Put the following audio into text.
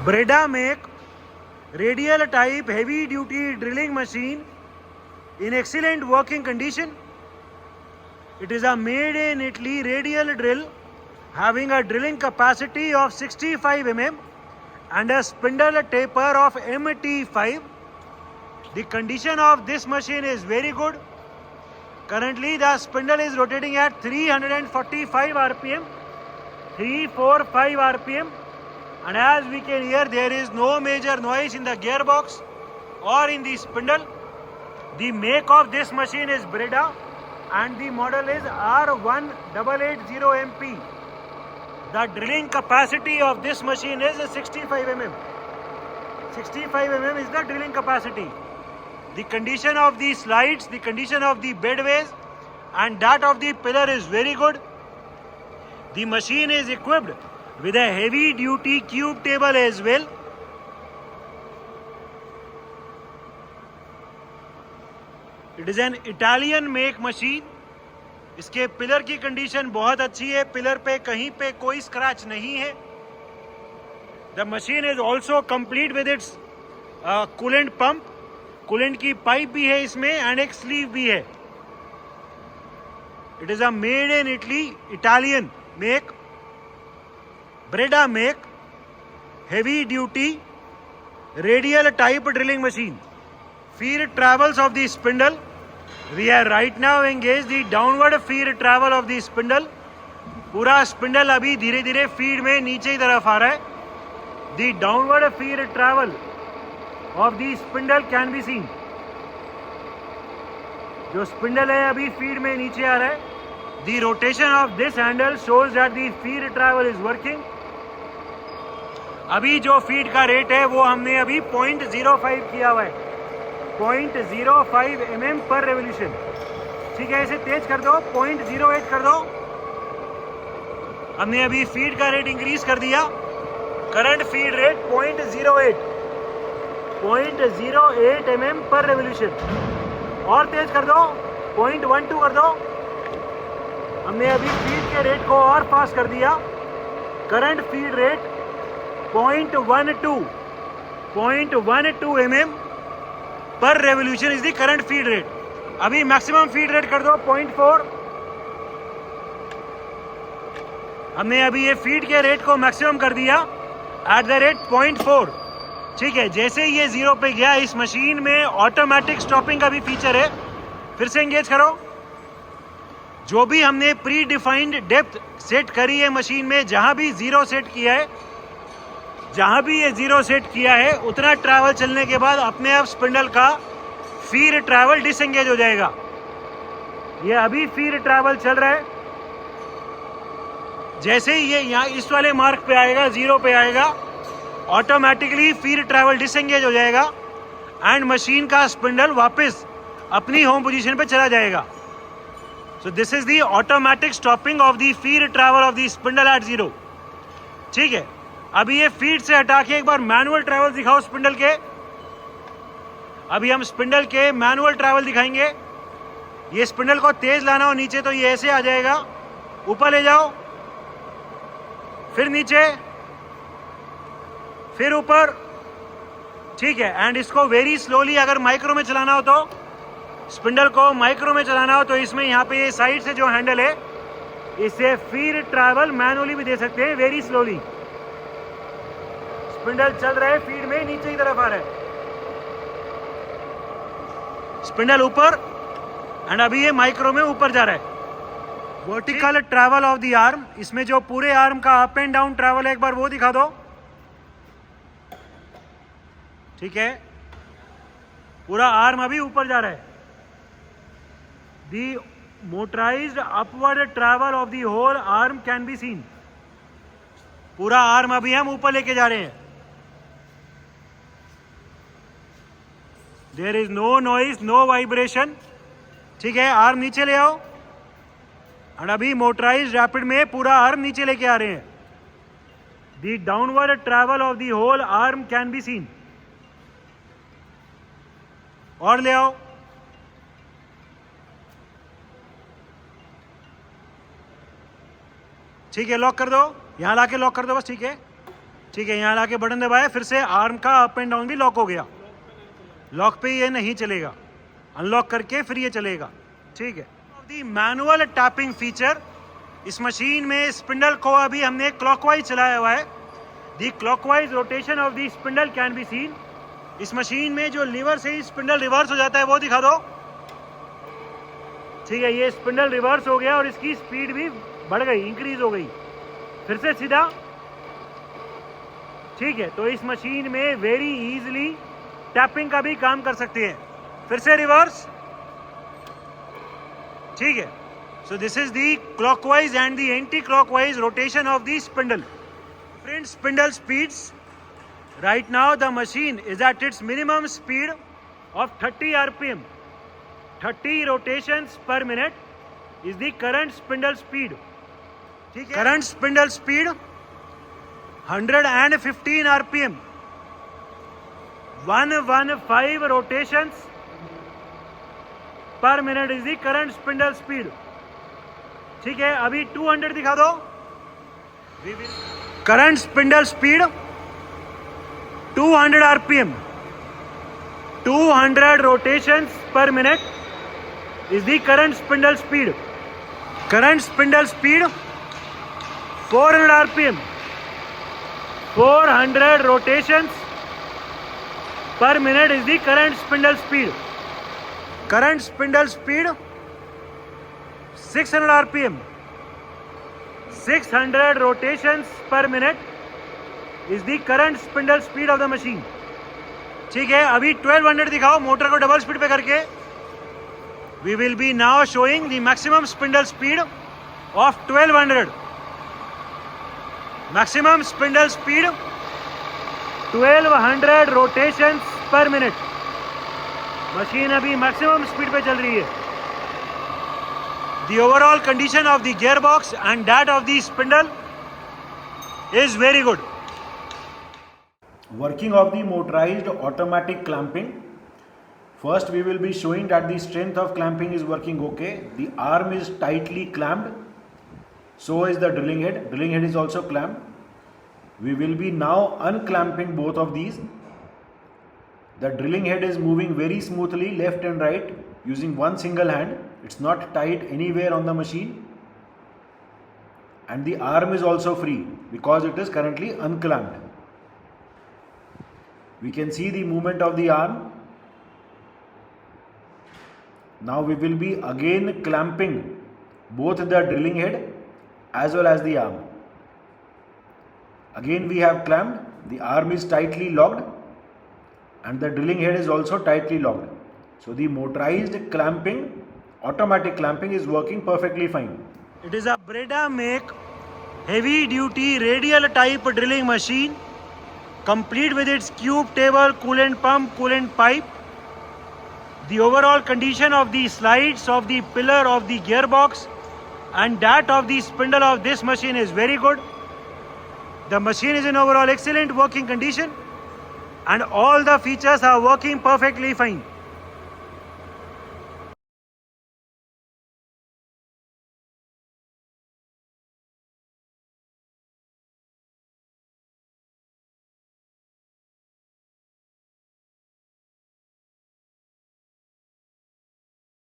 Breda make radial type heavy duty drilling machine in excellent working condition. It is a made in Italy radial drill having a drilling capacity of 65 mm and a spindle taper of MT5. The condition of this machine is very good. Currently the spindle is rotating at 345 rpm, 345 rpm, and as we can hear, there is no major noise in the gearbox or in the spindle. The make of this machine is Breda and the model is R1880MP. The drilling capacity of this machine is 65 mm. 65 mm is the drilling capacity. The condition of the slides, the condition of the bedways and that of the pillar is very good. The machine is equipped with a heavy duty cube table as well. It is an Italian make machine. इसके pillar की condition बहुत अच्छी है, pillar पे कहीं पे कोई scratch नहीं है. The machine is also complete with its coolant pump. Coolant की पाइप भी है इसमें एंड एक स्लीव भी है. It is a made in Italy Italian make Breda make heavy duty radial type drilling machine. Feed travels of the spindle. We are right now engaged the downward feed travel of the spindle. पूरा spindle अभी धीरे धीरे feed में नीचे की तरफ आ रहा है. The downward feed travel of the spindle can be seen. जो स्पिंडल है अभी फीड में नीचे आ रहा है. The rotation of this handle shows that the feed travel is working. अभी जो फीड का रेट है वो हमने अभी 0.05 किया हुआ है. 0.05 mm पर रेवोल्यूशन. ठीक है, इसे तेज कर दो, 0.08 कर दो. हमने अभी फीड का रेट इंक्रीज कर दिया. करंट फीड रेट 0.08 mm पर रेवोल्यूशन. और तेज कर दो, 0.12 कर दो. हमने अभी फीड के रेट को और फास्ट कर दिया. करंट फीड रेट 0.12 mm पर revolution is the current feed rate. अभी मैक्सिमम फीड रेट कर दो 0.4. हमने अभी ये फीड के रेट को मैक्सिमम कर दिया एट द रेट 0.4. ठीक है, जैसे ये 0 पे गया, इस मशीन में ऑटोमेटिक स्टॉपिंग का भी फीचर है. फिर से एंगेज करो. जो भी हमने प्री डिफाइंड डेप्थ सेट करी है मशीन में, जहां भी 0 सेट किया है, जहां भी ये 0 सेट किया है, उतना ट्रैवल चलने के बाद अपने आप स्पिंडल का फीड ट्रैवल डिसएंगेज हो जाएगा. ये अभी फीड ट्रैवल चल रहा है. जैसे ही ये यहाँ इस वाले मार्क पे आएगा, 0 पे आएगा, ऑटोमेटिकली फीड ट्रैवल डिसएंगेज हो जाएगा एंड मशीन का स्पिंडल वापस अपनी होम पोजीशन पे चला जाएगा. So this is the automatic stopping of the feed travel of the spindle at 0. ठीक है, अभी ये फीड से हटा के एक बार मैनुअल ट्रैवल दिखाओ स्पिंडल के. अभी हम स्पिंडल के मैनुअल ट्रैवल दिखाएंगे. ये स्पिंडल को तेज लाना हो नीचे तो ये ऐसे आ जाएगा. ऊपर ले जाओ, फिर नीचे, फिर ऊपर. ठीक है, एंड इसको वेरी स्लोली अगर माइक्रो में चलाना हो, तो स्पिंडल को माइक्रो में चलाना हो तो इसमें यहाँ पे ये साइड से जो हैंडल है, इससे फीड ट्रैवल मैनुअली भी दे सकते हैं वेरी स्लोली. स्पिंडल चल रहा है फीड में, नीचे की तरफ आ रहा है. स्पिंडल ऊपर एंड अभी ये माइक्रो में ऊपर जा रहा है. Vertical travel of the arm, इसमें जो पूरे आर्म का अप एंड डाउन ट्रैवल है, एक बार वो दिखा दो. ठीक है, पूरा आर्म अभी ऊपर जा रहा है. The motorised upward travel of the whole arm can be seen. पूरा आर्म अभी हम ऊपर लेके जा रहे हैं. There is no noise, no vibration. ठीक है, आर्म नीचे ले आओ एंड अभी मोटराइज्ड रैपिड में पूरा आर्म नीचे लेके आ रहे हैं. The downward travel of the whole arm can be seen. और ले आओ. ठीक है, लॉक कर दो, यहां लाके लॉक कर दो बस. ठीक है, ठीक है, यहाँ लाके बटन दबाया, फिर से आर्म का अप एंड डाउन भी लॉक हो गया। लॉक पे ये नहीं चलेगा, अनलॉक करके फिर ये चलेगा। ठीक है, दी मैनुअल टैपिंग फीचर। इस मशीन में स्पिंडल को अभी हमने क्लॉकवाइज चलाया हुआ है। The clockwise rotation of the spindle can be seen. इस मशीन में जो लीवर से ही स्पिंडल रिवर्स हो जाता है वो दिखा दो। ठीक है, ये स्पिंडल रिवर्स हो गया और इसकी स्पीड भी बढ़ गई, इंक्रीज हो गई। फिर से सीधा। ठीक है, तो इस मशीन में वेरी इजीली टैपिंग का भी काम कर सकते हैं। फिर से रिवर्स। ठीक है, सो this is the clockwise and the anti clockwise rotation of the spindle. Different spindle speeds. Right now the machine is at its minimum speed of 30 rpm. 30 rotations per minute is the current spindle speed. ठीक है, current spindle speed 115 rpm. 115 rotations per minute is the current spindle speed. ठीक है, अभी 200 दिखा दो। Current spindle speed 200 rpm. 200 rotations per minute is the current spindle speed. Current spindle speed 400 rpm. 400 rotations per minute is the current spindle speed. Current spindle speed 600 rpm. 600 rotations per minute is the current spindle speed of the machine. ठीक है, अभी 1200 दिखाओ motor को double speed पे करके। We will be now showing the maximum spindle speed of 1200. Maximum spindle speed 1200 rotations per minute. Machine अभी maximum speed पे चल रही है। The overall condition of the gearbox and that of the spindle is very good. Working of the motorized automatic clamping. First we will be showing that the strength of clamping is working okay. The arm is tightly clamped. So is the drilling head. Drilling head is also clamped. We will be now unclamping both of these. The drilling head is moving very smoothly left and right using one single hand. It's not tied anywhere on the machine, and the arm is also free because it is currently unclamped. We can see the movement of the arm. Now we will be again clamping both the drilling head as well as the arm. Again we have clamped, the arm is tightly locked and the drilling head is also tightly locked. So the motorized clamping, automatic clamping is working perfectly fine. It is a Breda make heavy duty radial type drilling machine, complete with its cube table, coolant pump, coolant pipe. The overall condition of the slides of the pillar of the gearbox and that of the spindle of this machine is very good. The machine is in overall excellent working condition and all the features are working perfectly fine.